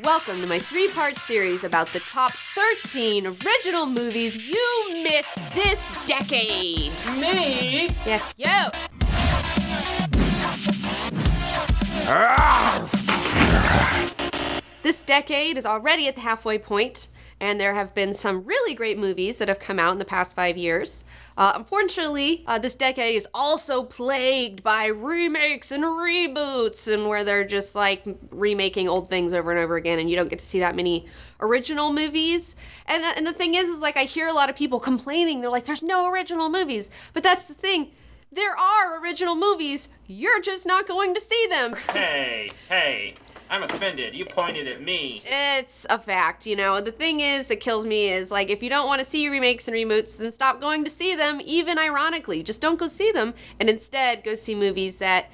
Welcome to my 3-part series about the top 13 original movies you missed this decade. Me? Yes, you. This decade is already at the halfway point, and there have been some really great movies that have come out in the past 5 years. Unfortunately, this decade is also plagued by remakes and reboots, and where they're just like remaking old things over and over again, and you don't get to see that many original movies. And the thing is like I hear a lot of people complaining. They're like, there's no original movies. But that's the thing. There are original movies. You're just not going to see them. Hey. I'm offended. You pointed at me. It's a fact, you know. The thing is that kills me is, like, if you don't want to see remakes and reboots, then stop going to see them, even ironically. Just don't go see them, and instead go see movies that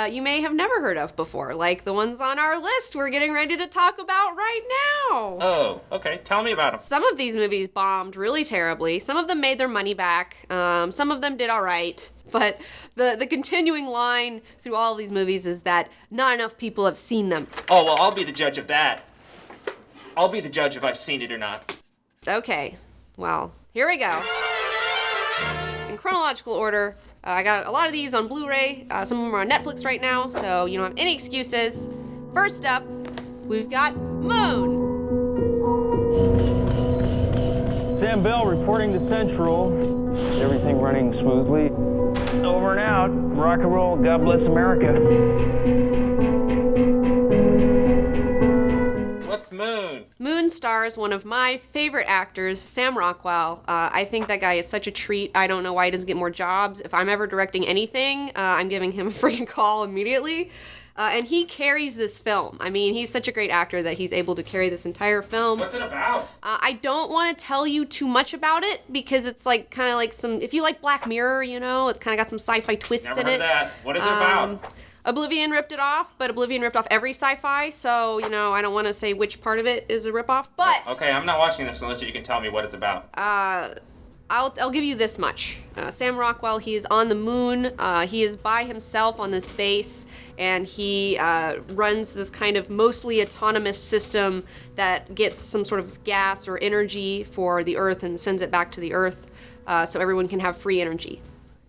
you may have never heard of before, like the ones on our list we're getting ready to talk about right now. Oh, okay. Tell me about them. Some of these movies bombed really terribly. Some of them made their money back. Some of them did all right. But the continuing line through all of these movies is that not enough people have seen them. Oh, well, I'll be the judge of that. I'll be the judge if I've seen it or not. Okay, well, here we go. In chronological order, I got a lot of these on Blu-ray. Some of them are on Netflix right now, so you don't have any excuses. First up, we've got Moon. Sam Bell reporting to Central. Everything running smoothly. Over and out. Rock and roll. God bless America. What's Moon? Moon stars one of my favorite actors, Sam Rockwell. I think that guy is such a treat. I don't know why he doesn't get more jobs. If I'm ever directing anything, I'm giving him a freaking call immediately. And he carries this film. I mean, he's such a great actor that he's able to carry this entire film. What's it about? I don't want to tell you too much about it because it's like kind of like some, if you like Black Mirror, you know, it's kind of got some sci-fi twists Never in heard it. that. What is it about? Oblivion ripped it off, but Oblivion ripped off every sci-fi, so, you know, I don't want to say which part of it is a ripoff, but... Okay, I'm not watching this unless you can tell me what it's about. I'll give you this much. Sam Rockwell, he is on the moon. He is by himself on this base, and he runs this kind of mostly autonomous system that gets some sort of gas or energy for the Earth and sends it back to the Earth, so everyone can have free energy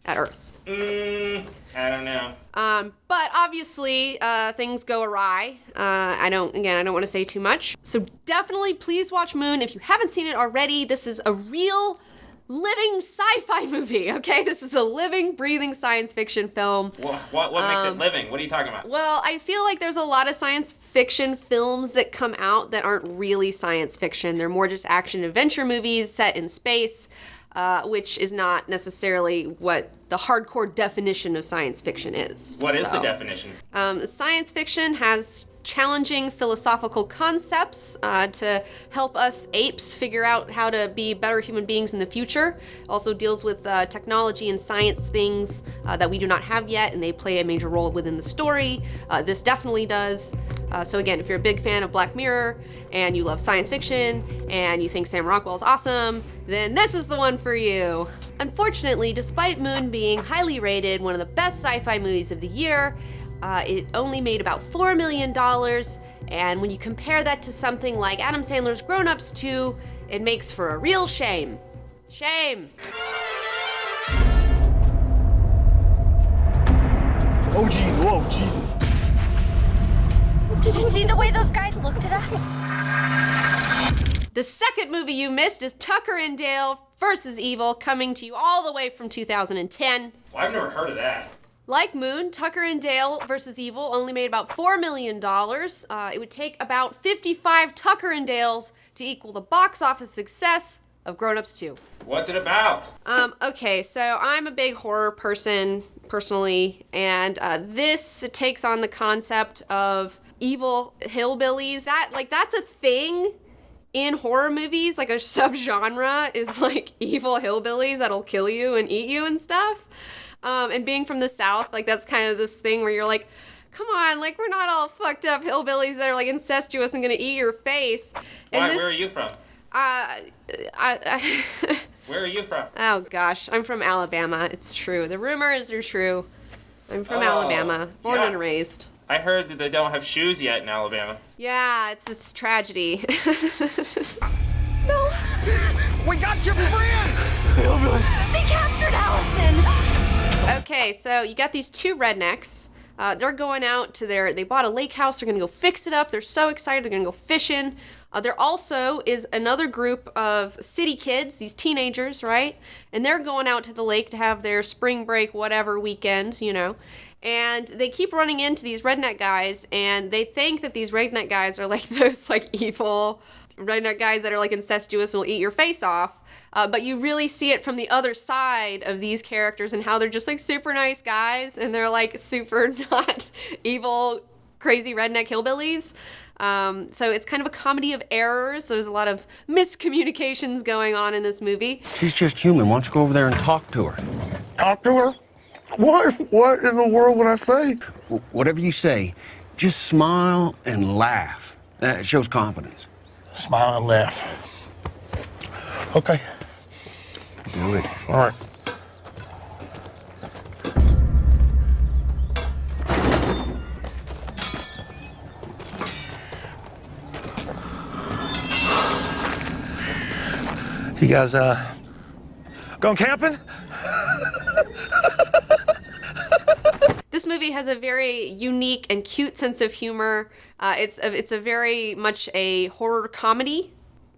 at Earth. I don't know. But obviously, things go awry. I don't want to say too much. So definitely please watch Moon. If you haven't seen it already, this is a real living sci-fi movie, okay? This is a living, breathing science fiction film. What makes it living? What are you talking about? Well, I feel like there's a lot of science fiction films that come out that aren't really science fiction. They're more just action adventure movies set in space, which is not necessarily what the hardcore definition of science fiction is. What is the definition? Science fiction has challenging philosophical concepts to help us apes figure out how to be better human beings in the future. Also deals with technology and science things that we do not have yet, and they play a major role within the story. This definitely does. So again, if you're a big fan of Black Mirror and you love science fiction and you think Sam Rockwell's awesome, then this is the one for you. Unfortunately, despite Moon being highly rated, one of the best sci-fi movies of the year, it only made about $4 million, and when you compare that to something like Adam Sandler's Grown Ups 2, it makes for a real shame. Shame. Oh, jeez. Whoa, Jesus. Did you see the way those guys looked at us? The second movie you missed is Tucker and Dale vs. Evil, coming to you all the way from 2010. Well, I've never heard of that. Like Moon, Tucker and Dale vs. Evil only made about $4 million. It would take about 55 Tucker and Dales to equal the box office success of Grown Ups 2. What's it about? Okay, so I'm a big horror person, personally, and this takes on the concept of evil hillbillies. That's a thing in horror movies, like a subgenre is like evil hillbillies that'll kill you and eat you and stuff. And being from the South, like that's kind of this thing where you're like, come on, like we're not all fucked up hillbillies that are like incestuous and gonna eat your face. And Why, where are you from? Where are you from? Oh gosh, I'm from Alabama. It's true. The rumors are true. I'm from Alabama, born and raised. I heard that they don't have shoes yet in Alabama. Yeah, it's tragedy. No, We got your friend! they captured Allison! Okay, so you got these two rednecks. They're going out to they bought a lake house. They're going to go fix it up. They're so excited. They're going to go fishing. There also is another group of city kids, these teenagers, right? And they're going out to the lake to have their spring break, whatever weekend, you know. And they keep running into these redneck guys, and they think that these redneck guys are like those like evil redneck guys that are like incestuous and will eat your face off. But you really see it from the other side of these characters and how they're just like super nice guys, and they're like super not evil, crazy redneck hillbillies. So it's kind of a comedy of errors. There's a lot of miscommunications going on in this movie. She's just human. Why don't you go over there and talk to her? Talk to her? What in the world would I say? Whatever you say, just smile and laugh. It shows confidence. Smile and laugh. Okay. Do it. All right. You guys, going camping? This movie has a very unique and cute sense of humor. It's a very much a horror comedy,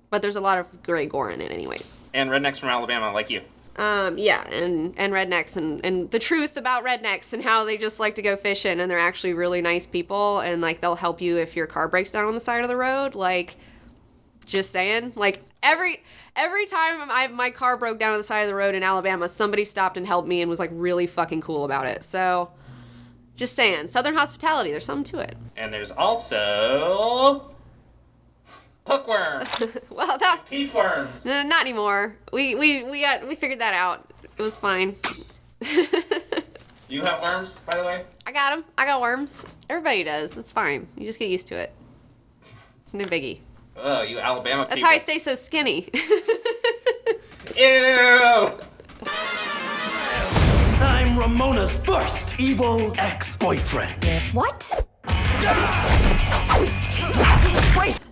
but there's a lot of gray gore in it anyways. And rednecks from Alabama like you. Yeah, and rednecks and the truth about rednecks and how they just like to go fishing, and they're actually really nice people, and like they'll help you if your car breaks down on the side of the road. Like, just saying, like every time my car broke down on the side of the road in Alabama, somebody stopped and helped me and was like really fucking cool about it. So, just saying, Southern hospitality, there's something to it. And there's also hookworms. Well, that Peakworms. not anymore. We figured that out. It was fine. You have worms, by the way? I got them. I got worms. Everybody does. It's fine. You just get used to it. It's no biggie. Oh, you Alabama That's people. how I stay so skinny. Ew! I'm Ramona's first evil ex-boyfriend. What?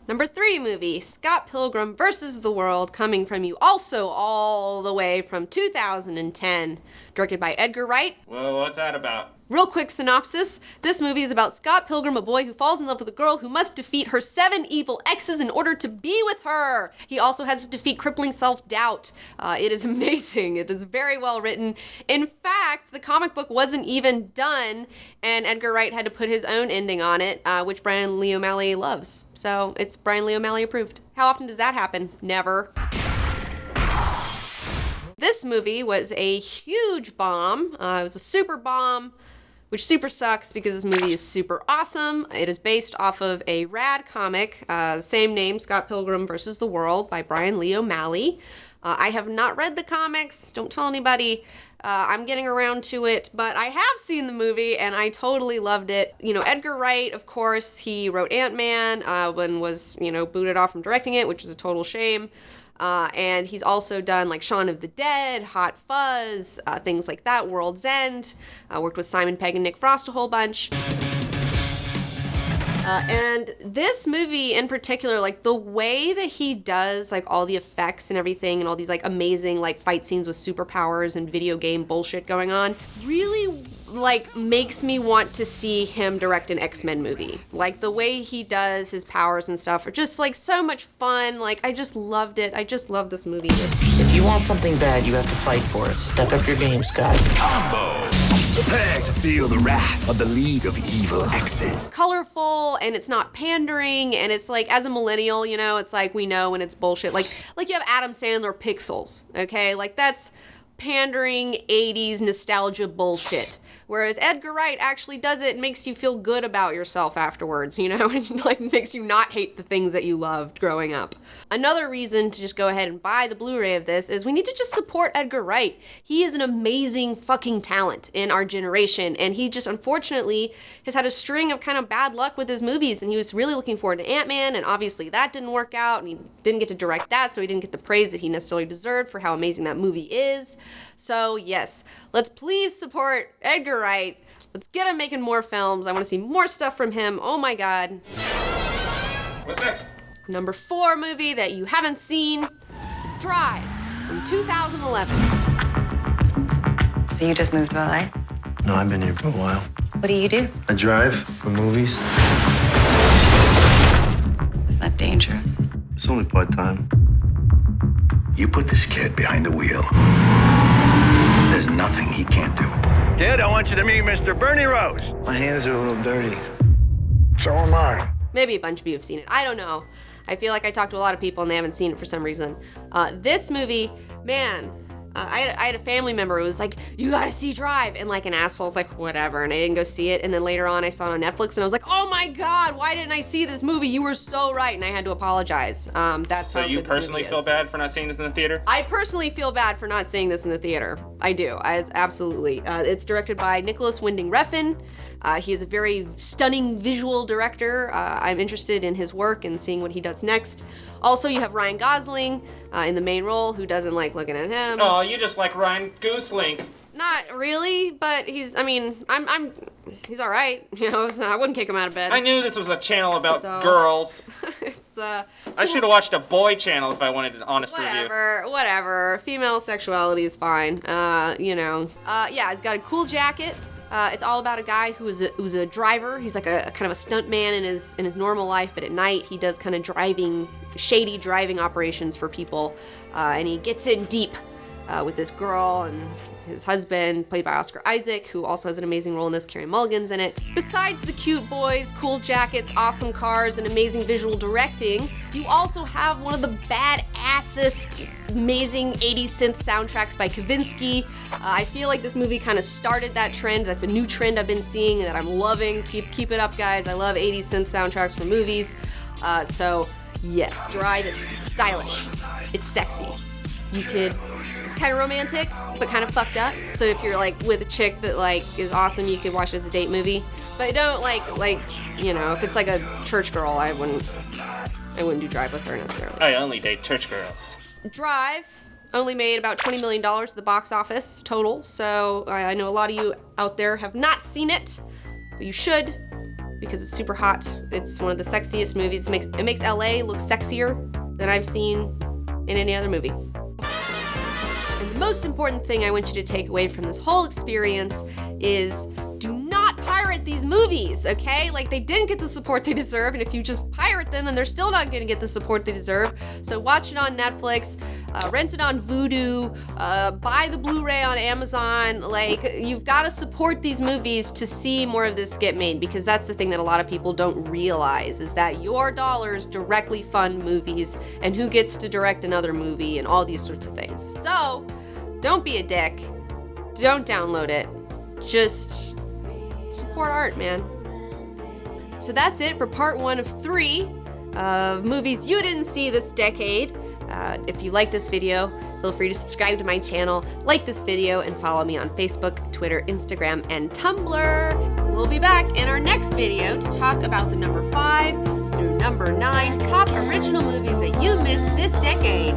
Number 3 movie, Scott Pilgrim versus the World, coming from you also all the way from 2010, directed by Edgar Wright. Well, what's that about? Real quick synopsis. This movie is about Scott Pilgrim, a boy who falls in love with a girl who must defeat her 7 evil exes in order to be with her. He also has to defeat crippling self-doubt. It is amazing. It is very well written. In fact, the comic book wasn't even done, and Edgar Wright had to put his own ending on it, which Brian Lee O'Malley loves. So it's Brian Lee O'Malley approved. How often does that happen? Never. This movie was a huge bomb. It was a super bomb, which super sucks because this movie is super awesome. It is based off of a rad comic, same name, Scott Pilgrim versus the World by Brian Lee O'Malley. I have not read the comics. Don't tell anybody. I'm getting around to it, but I have seen the movie and I totally loved it. You know, Edgar Wright, of course, he wrote Ant-Man when was, booted off from directing it, which was a total shame. And he's also done like Shaun of the Dead, Hot Fuzz, things like that, World's End. Worked with Simon Pegg and Nick Frost a whole bunch. And this movie in particular, like the way that he does like all the effects and everything and all these like amazing like fight scenes with superpowers and video game bullshit going on, really like makes me want to see him direct an X-Men movie. Like the way he does his powers and stuff are just like so much fun. Like I just loved it. I just love this movie. If you want something bad, you have to fight for it. Step up your game, Scott. Prepare to feel the wrath of the League of Evil Exes. Colorful and it's not pandering, and it's like as a millennial, it's like we know when it's bullshit. Like you have Adam Sandler Pixels, okay? Like that's pandering 80s nostalgia bullshit. Whereas Edgar Wright actually does it and makes you feel good about yourself afterwards, and like makes you not hate the things that you loved growing up. Another reason to just go ahead and buy the Blu-ray of this is we need to just support Edgar Wright. He is an amazing fucking talent in our generation, and he just unfortunately has had a string of kind of bad luck with his movies, and he was really looking forward to Ant-Man, and obviously that didn't work out, and he didn't get to direct that, so he didn't get the praise that he necessarily deserved for how amazing that movie is. So yes, let's please support Edgar Wright. Let's get him making more films. I want to see more stuff from him. Oh my God. What's next? Number 4 movie that you haven't seen is Drive from 2011. So you just moved to LA? No, I've been here for a while. What do you do? I drive for movies. Is that dangerous? It's only part-time. You put this kid behind the wheel. There's nothing he can't do. Kid, I want you to meet Mr. Bernie Rose. My hands are a little dirty. So am I. Maybe a bunch of you have seen it. I don't know. I feel like I talked to a lot of people and they haven't seen it for some reason. This movie, man, I had a family member who was like, you gotta see Drive. And like an asshole's like, whatever. And I didn't go see it. And then later on I saw it on Netflix and I was like, oh my God, why didn't I see this movie? You were so right. And I had to apologize. That's So how you good this personally movie feel is. bad for not seeing this in the theater? I personally feel bad for not seeing this in the theater. I do. Absolutely. It's directed by Nicholas Winding Refn. He is a very stunning visual director. I'm interested in his work and seeing what he does next. Also, you have Ryan Gosling in the main role, who doesn't like looking at him. Oh, you just like Ryan Gosling. Not really, but he's all right. You know, so I wouldn't kick him out of bed. I knew this was a channel about So- girls. It's I should have watched a boy channel if I wanted an honest review. whatever. Female sexuality is fine. Yeah, he's got a cool jacket. It's all about a guy who's a driver. He's like a kind of a stunt man in his normal life, but at night he does kind of shady driving operations for people, and he gets in deep with this girl and his husband, played by Oscar Isaac, who also has an amazing role in this. Carey Mulligan's in it. Besides the cute boys, cool jackets, awesome cars, and amazing visual directing, you also have one of the badassest, amazing 80s synth soundtracks by Kavinsky. I feel like this movie kind of started that trend. That's a new trend I've been seeing and that I'm loving. Keep it up, guys. I love 80s synth soundtracks for movies. So yes, Drive is stylish. It's sexy. It's kind of romantic, but kind of fucked up. So if you're like with a chick that like is awesome, you could watch it as a date movie. But don't like if it's like a church girl, I wouldn't do Drive with her necessarily. I only date church girls. Drive only made about $20 million at the box office total. So I know a lot of you out there have not seen it, but you should, because it's super hot. It's one of the sexiest movies. It makes LA look sexier than I've seen in any other movie. And the most important thing I want you to take away from this whole experience is do not pirate these movies, okay? Like, they didn't get the support they deserve, and if you just pirate them, then they're still not gonna get the support they deserve. So watch it on Netflix, rent it on Vudu, buy the Blu-ray on Amazon. Like, you've gotta support these movies to see more of this get made, because that's the thing that a lot of people don't realize, is that your dollars directly fund movies, and who gets to direct another movie, and all these sorts of things. So, don't be a dick. Don't download it. Just support art, man. So that's it for part 1 of 3 of movies you didn't see this decade. If you like this video, feel free to subscribe to my channel, like this video, and follow me on Facebook, Twitter, Instagram, and Tumblr. We'll be back in our next video to talk about the number 5 through number 9 top original movies that you missed this decade.